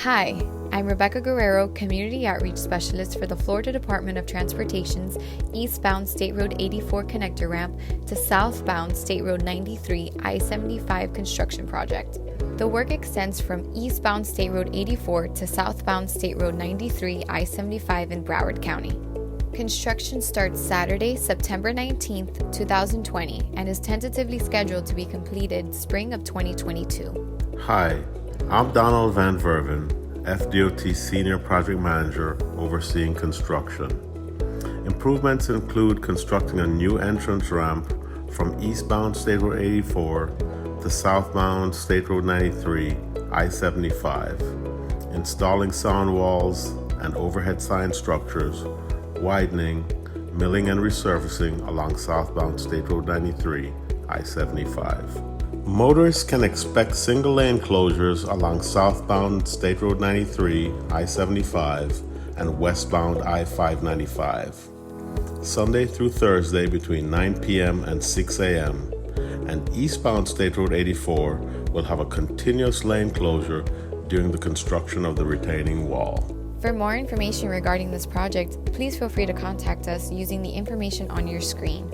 Hi, I'm Rebecca Guerrero, Community Outreach Specialist for the Florida Department of Transportation's Eastbound State Road 84 connector ramp to Southbound State Road 93 I-75 construction project. The work extends from eastbound State Road 84 to southbound State Road 93 I-75 in Broward County. Construction starts Saturday, September 19th, 2020, and is tentatively scheduled to be completed spring of 2022. Hi, I'm Donald Van Verven, FDOT Senior Project Manager overseeing construction. Improvements include constructing a new entrance ramp from eastbound State Road 84 to southbound State Road 93, I-75, installing sound walls and overhead sign structures, widening, milling and resurfacing along southbound State Road 93, I-75. Motorists can expect single-lane closures along southbound State Road 93, I-75, and westbound I-595, Sunday through Thursday between 9 p.m. and 6 a.m., and eastbound State Road 84 will have a continuous lane closure during the construction of the retaining wall. For more information regarding this project, please feel free to contact us using the information on your screen.